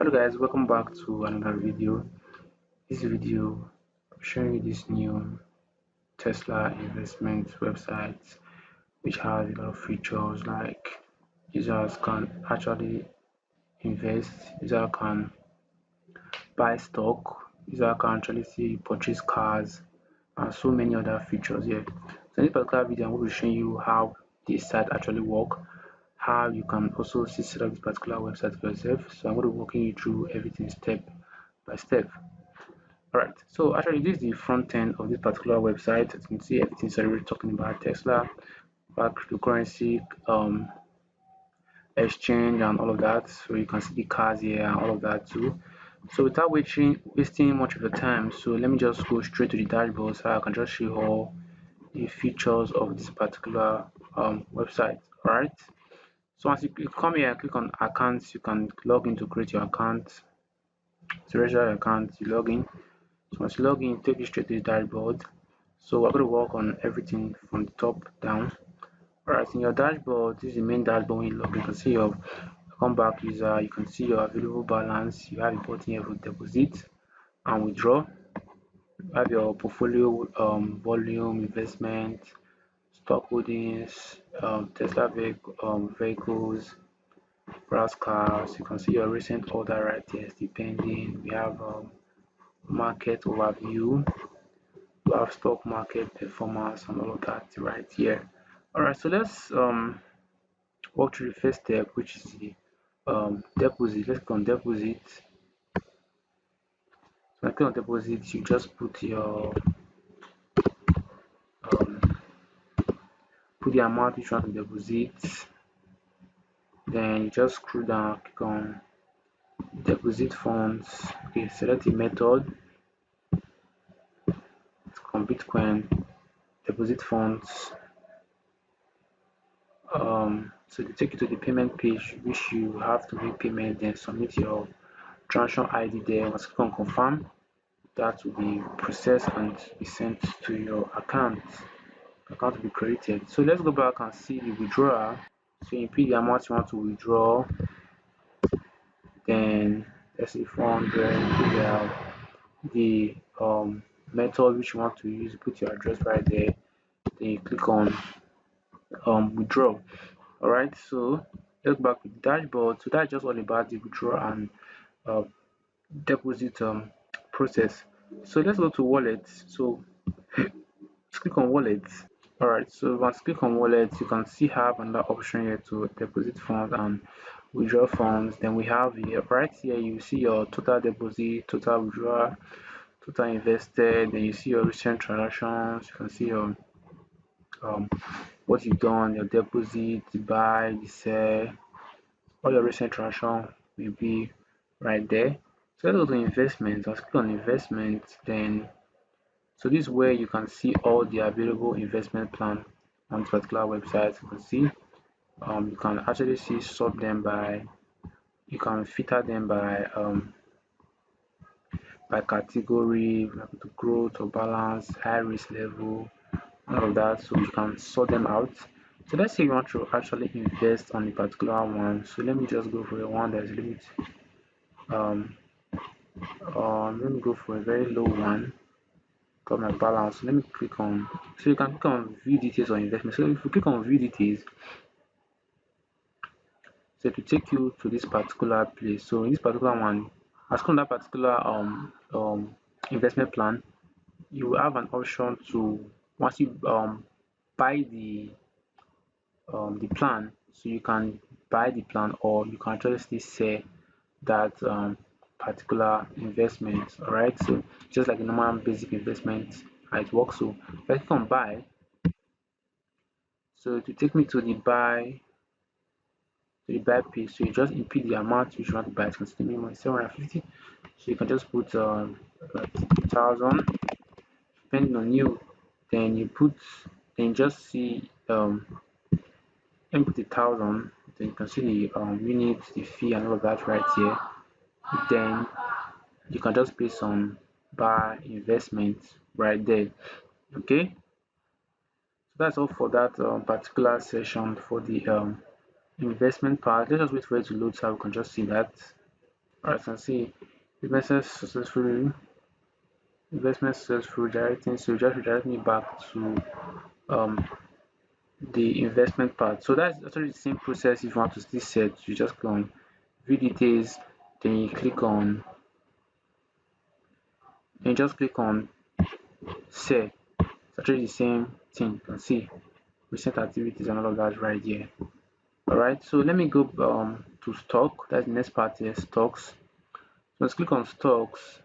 Hello guys, welcome back to another video. This video I'm showing you this new Tesla investment website which has a lot of features like users can actually invest, user can buy stock, user can actually see purchase cars and so many other features here. So in this particular video I'm going to be showing you how this site actually works, how you can also see set up this particular website for yourself. So I'm going to be walking you through everything step by step. Alright, so actually this is the front end of this particular website. As you can see, everything's already talking about Tesla, about cryptocurrency, exchange and all of that. So you can see the cars here and all of that too. So without wasting much of your time, so let me just go straight to the dashboard so I can just show you all the features of this particular website. Alright, so once you come here, click on accounts, you can log in to create your account. To register your account, you log in. So once you log in, take you straight to the dashboard. So we're going to work on everything from the top down. Alright, in your dashboard, this is the main dashboard. When you log in, you can see your come back user, you can see your available balance, you have a button here for deposit and withdraw, you have your portfolio volume, investment, stock holdings, Tesla vehicles, browse cars. You can see your recent order right here, pending. We have market overview, we have stock market performance and all of that right here. Alright, so let's walk through the first step, which is the deposit. Let's click on deposit. So when I click on deposit, you just put the amount you want to deposit. Then you just scroll down, click on deposit funds. Okay, select the method. Click on Bitcoin, deposit funds. So they take you to the payment page, which you have to make payment, then submit your transaction ID there. Once you click on confirm, that will be processed and be sent to your account. Account will be created. So let's go back and see the withdrawal. So you pay the amount you want to withdraw, then let's say 400. The method which you want to use, put your address right there, then you click on withdraw. All right, so let's go back to the dashboard. So that's just all about the withdraw and deposit process. So let's go to wallet. So let's click on wallet. All right, so once you click on wallet, you can see have another option here to deposit funds and withdraw funds. Then we have here right here, you see your total deposit, total withdrawal, total invested. Then you see your recent transactions. You can see your what you've done, your deposit, the buy, the sell, all your recent transactions will be right there. So let's go to investment. Let's click on investment. Then so this is where you can see all the available investment plan on this particular website. You can see you can actually see sort them by, you can filter them by category, like growth or balance, high risk level, all of that. So you can sort them out. So let's say you want to actually invest on a particular one. So let me just go for the one that is a little bit let me go for a very low one. Got my balance. So let me click on, so you can click on view details or investment. So if you click on view details, so to take you to this particular place. So in this particular one, as on that particular investment plan, you have an option to, once you buy the plan, so you can buy the plan or you can actually still sell that particular investment. All right, so just like a normal basic investment, how it works. So if I click on buy, so to take me to the buy page, so you just input the amount which you want to buy. It's considered minimum 750, so you can just put 2,000 depending on you. Then you put, then just see input 1,000, then you can see the units, the fee and all of that right here. Then you can just place on buy investment right there. Okay, so that's all for that particular session for the investment part. Let's just wait for it to load so we can just see that. As you can see, investment successful directing, so just redirect me back to um the investment part. So that's actually the same process. If you want to still set, you just click on view details, then you click on, then just click on set. It's actually the same thing. You can see recent activities and all of that right here. Alright, so let me go to stock. That's the next part here, stocks. So let's click on stocks.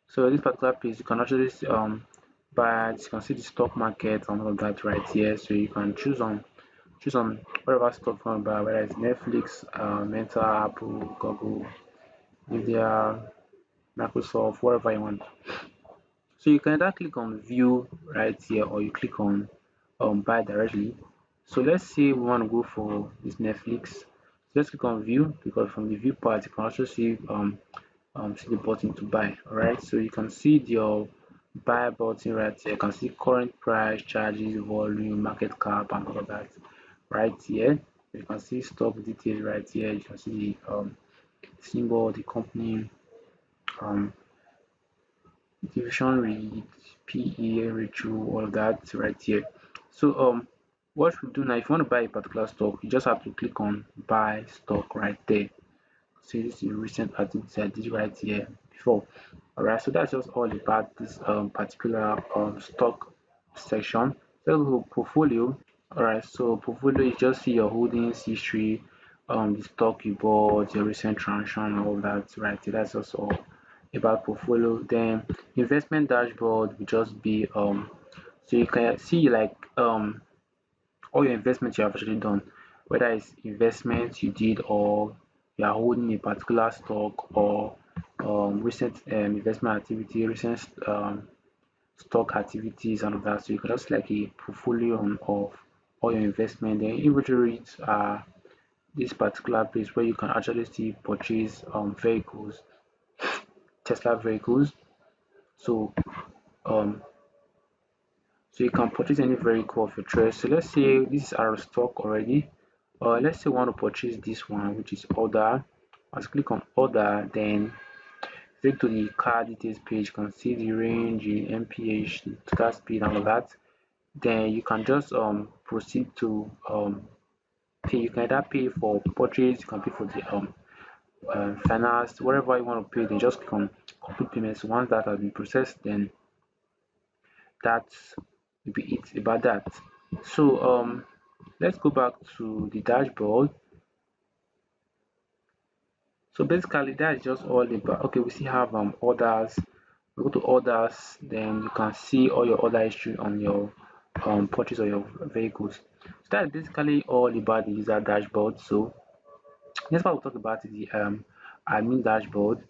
So this particular page, you can actually buy. You can see the stock market and all of that right here. So you can choose on whatever stock you want to buy, whether it's Netflix, Meta, Apple, Google, Nvidia, Microsoft, whatever you want. So you can either click on view right here, or you click on buy directly. So let's say we want to go for this Netflix. So let's click on view, because from the view part you can also see the button to buy. All right, so you can see your buy button right here. You can see current price, charges, volume, market cap, and all of that right here. You can see stock details right here. You can see the symbol, the company, um division read, PE ratio, all of that right here. So what we do now, if you want to buy a particular stock, you just have to click on buy stock right there. See, this is recent activity I did right here before. Alright, so that's just all about this particular stock section. So go to portfolio. Alright, so portfolio is just see your holdings history, the stock you bought, your recent transaction, all that right here. That's just all about portfolio. Then investment dashboard will just be so you can see like all your investments you have actually done, whether it's investments you did, or you are holding a particular stock, or recent investment activity, recent stock activities, and all that. So you can just like a portfolio of all your investment. Then inventories are this particular place where you can actually see purchase vehicles, Tesla vehicles. So um so you can purchase any vehicle of your choice. So let's say this is out of stock already. Let's say we want to purchase this one, which is order. Let's click on order, then take to the car details page. You can see the range, the mph, the total speed, and all that. Then you can just proceed to pay. You can either pay for purchase, you can pay for the finance, whatever you want to pay. Then just click on complete payments. Once that has been processed, then that's will be it about that. So let's go back to the dashboard. So basically that's just all about. Okay, we still have orders. We go to orders, then you can see all your order history on your purchase of your vehicles. So that's basically all about the user dashboard. So next part we'll talk about the admin dashboard.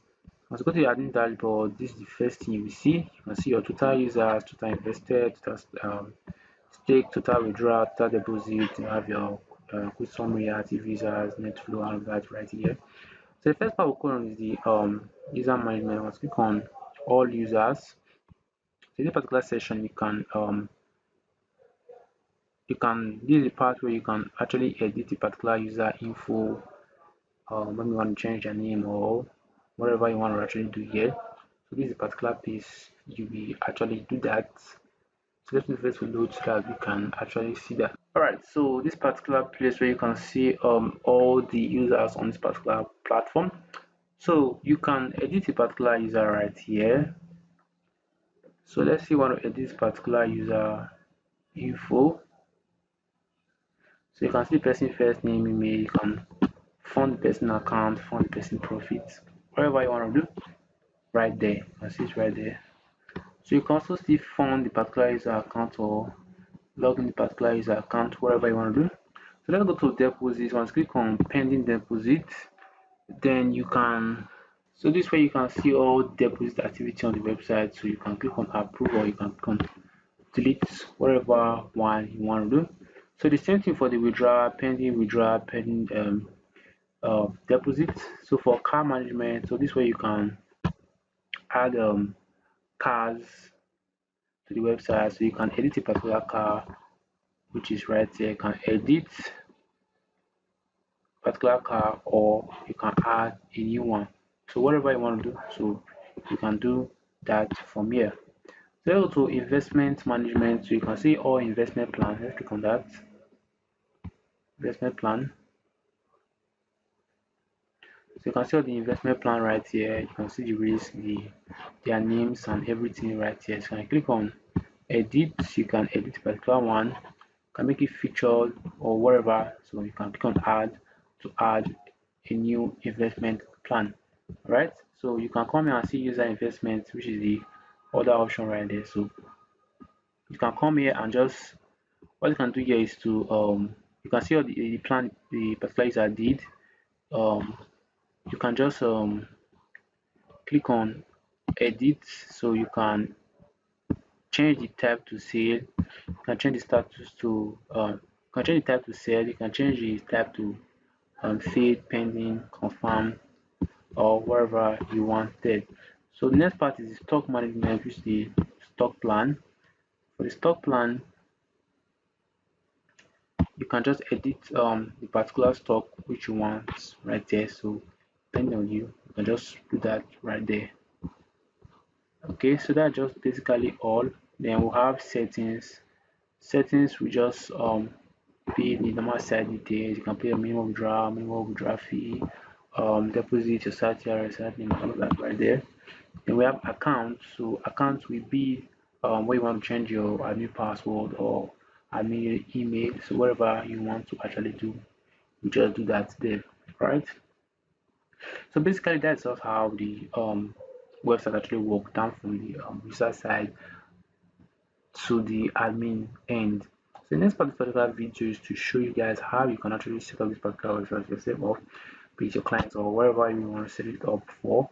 Once you go to the admin dashboard, this is the first thing you will see. You can see your total users, total invested, total stake, total withdrawal, total deposit. You have your quick summary, active users, net flow, all of that right here. So the first part we'll go on is the user management. Once you click on all users, so in this particular session this is the part where you can actually edit the particular user info, when you want to change their name or whatever you want to actually do here. So this is a particular piece you will actually do that. So let me first load so that we can actually see that. Alright, so this particular place where you can see all the users on this particular platform. So you can edit a particular user right here. So let's see, want to edit this particular user info. So you can see person first name, email, you can fund the person account, fund the person profits, whatever you want to do right there. You can see it right there. So you can also still fund the particular user account or log in the particular user account, whatever you want to do. So let's go to deposits. Once click on pending deposit, then you can, so this way you can see all deposit activity on the website. So you can click on approve, or you can click on delete, whatever one you want to do. So the same thing for the withdrawal, pending deposit. So for car management, so this way you can add cars to the website. So you can edit a particular car, which is right here. You can edit particular car, or you can add a new one. So whatever you want to do, so you can do that from here. So go to investment management. So you can see all investment plans. Let's click on that investment plan. So you can see all the investment plan right here. You can see the risk, their names and everything right here. So you can click on edit. You can edit a particular one. You can make it featured or whatever. So you can click on add to add a new investment plan. Right. So you can come here and see user investment, which is the other option right there. So you can come here and just what you can do here is to you can see all the plan the particular user did. um you can just click on edit, so you can change the type to sale, you can change the status to you can change the type to sale, you can change the type to failed, pending, confirm, or whatever you wanted. So the next part is the stock management, which is the stock plan. For the stock plan, you can just edit the particular stock which you want right there. So depending on you, you can just do that right there. Okay, so that's just basically all. Then we'll have settings. Settings will just be the normal side details. You can pay a minimum withdrawal fee, deposit your site URL, name, all of that right there. Then we have accounts. So accounts will be where you want to change your admin password or admin email. So whatever you want to actually do, you just do that there, right? So basically that's just how the website actually work down from the user side to the admin end. So the next part of this particular video is to show you guys how you can actually set up this particular website yourself, or with your clients or wherever you want to set it up for.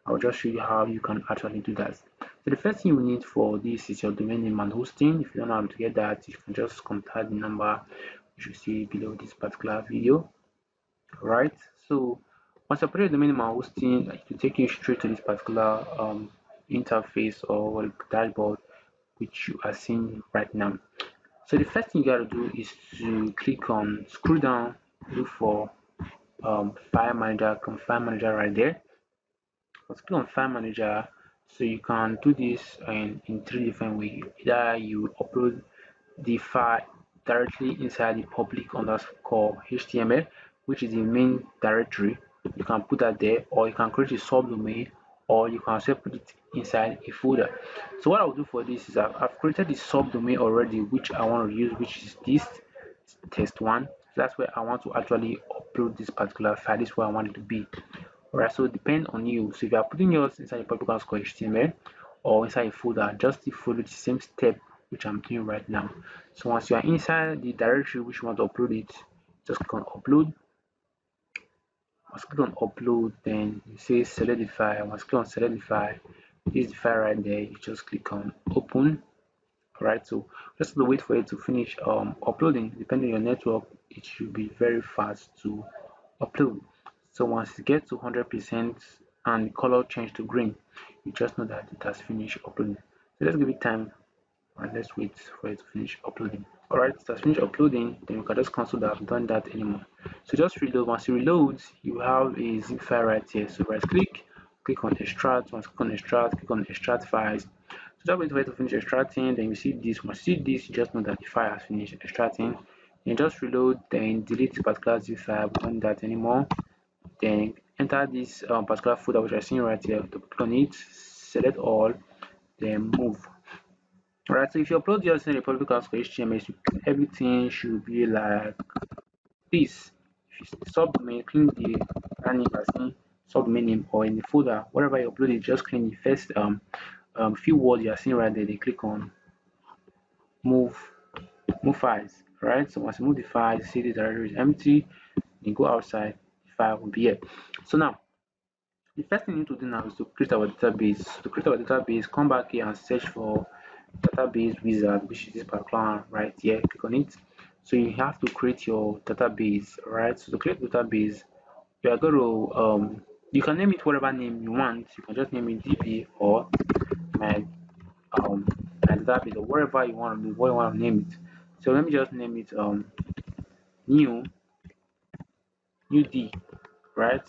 I'll just show you how you can actually do that. So the first thing you need for this is your domain name and hosting. If you don't know how to get that, you can just contact the number you should see below this particular video. Right, so once you put your domain name and hosting, it will take you straight to this particular interface or dashboard which you are seeing right now. So the first thing you gotta do is to click on scroll down, look for file manager, file manager right there. Let's click on file manager. So you can do this in three different ways. Either you upload the file directly inside the public underscore HTML, which is the main directory. You can put that there, or you can create a subdomain, or you can also put it inside a folder. So what I'll do for this is I've created the subdomain already, which I want to use, which is this test one. So that's where I want to actually upload this particular file. This is where I want it to be. Alright, so it depends on you. So if you are putting yours inside a public underscore HTML or inside a folder, just follow the same step which I'm doing right now. So once you are inside the directory which you want to upload it, just click on upload. Once click on upload, then you say select the file. Once click on select the file, this is the file right there. You just click on open. Alright, so just have to wait for it to finish uploading. Depending on your network, it should be very fast to upload. So once it gets to 100% and the color change to green, you just know that it has finished uploading. So let's give it time and let's wait for it to finish uploading. Alright, it has finished uploading, then you can just cancel that. I've done that anymore. So just reload. Once you reload, you have a zip file right here. So right click on extract. Once click on extract, click on extract files. So just wait for it to finish extracting, then you see this. Once you see this, you just know that the file has finished extracting. Then just reload, then delete the particular zip file. We don't need that anymore. Then enter this particular folder which I see right here. To click on it, select all, then move. Alright, so if you upload yours in Republic of HTML, everything should be like this. If you subdomain, clean the name as in subdomain name, or in the folder, whatever you upload it, just clean the first few words you are seeing right there. They click on move files. Right, so once you move the file, you see the directory is empty, then go outside, the file will be here. So now the first thing you need to do now is to create our database. To create our database, come back here and search for database wizard, which is this particular one right here. Click on it. So you have to create your database, right? So to create database, you are going to you can name it whatever name you want. You can just name it DB or my my database, or whatever you want to do, what you want to name it. So let me just name it new UD, right?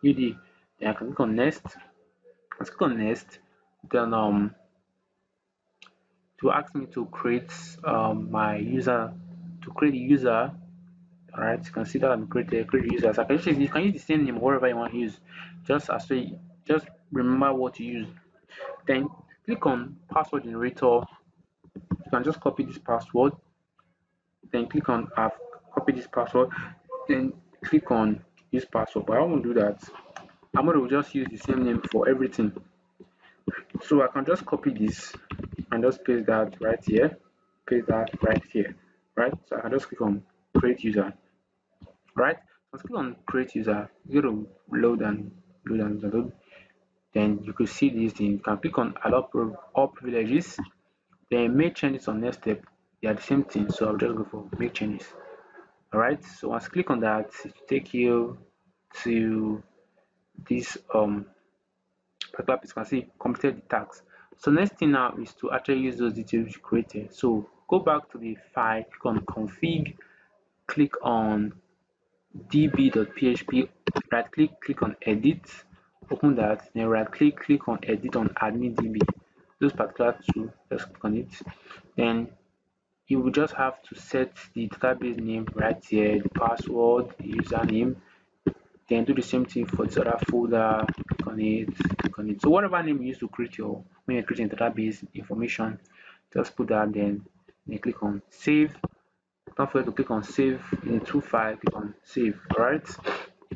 UD. Then I can click on next. Let's click on next. Then to ask me to create my user, to create a user. All right, you can see that I'm create user. So you can use the same name wherever you want to use. Just as well, just remember what to use. Then click on password generator. You can just copy this password. Then click on I've copied this password. Then click on use password. But I won't do that. I'm going to just use the same name for everything. So I can just copy this and just paste that right here, paste that right here, right? So I can just click on create user, right? Once click on create user, you go to load. Then you could see this thing. You can click on allow all privileges, then make changes on next step. They are the same thing, so I'll just go for make changes. All right. So once click on that, it will take you to this particular place. You can see completed the task. So next thing now is to actually use those details you created. So go back to the file, click on config, click on db.php, right click on edit, open that, then right click on edit on admin db. Those particular two, just click on it. Then you will just have to set the database name right here, the password, the username. Then do the same thing for this other folder, click on it. So whatever name you use to create your when you're creating database information, just put that, then click on save. Don't forget to click on save in to file, click on save. Alright.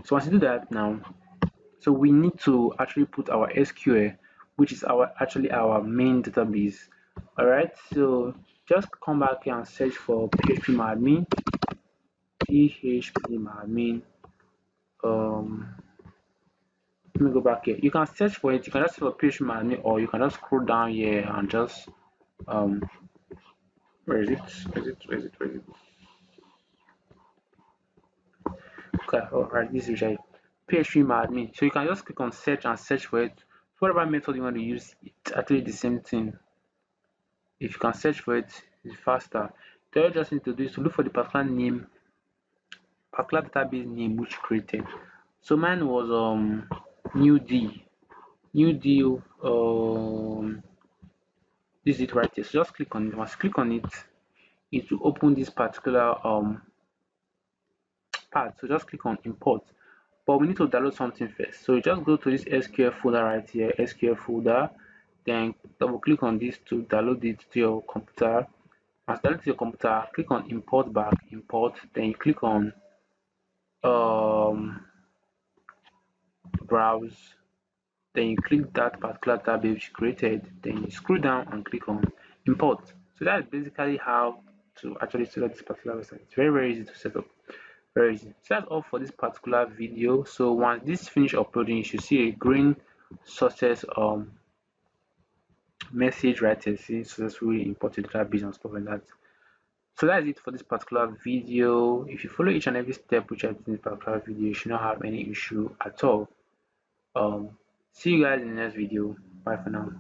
So once you do that now, so we need to actually put our SQL, which is our main database. Alright, so just come back here and search for phpMyAdmin. Let me go back here. You can search for it. You can just search for phpMyAdmin, or you can just scroll down here and just where is it? Okay, alright, this is right. phpMyAdmin. So you can just click on search and search for it. Whatever method you want to use, it's actually the same thing. If you can search for it, it's faster. So you just need to do is to look for the particular name, particular database name which you created. So mine was new D. This is it right here. So just click on it. Once you click on it, it will open this particular part. So just click on import. But we need to download something first. So you just go to this SQL folder right here, SQL folder, then double click on this to download it to your computer. Once download to your computer, click on import back, import, then you click on browse, then you click that particular tab which you created, then you scroll down and click on import. So that's basically how to actually set up this particular website. It's very easy to set up, very easy. So that's all for this particular video. So once this finish uploading, you should see a green success message right here saying successfully imported database and stuff like that. So that's it for this particular video. If you follow each and every step which I did in this particular video, you should not have any issue at all. See you guys in the next video. Bye for now.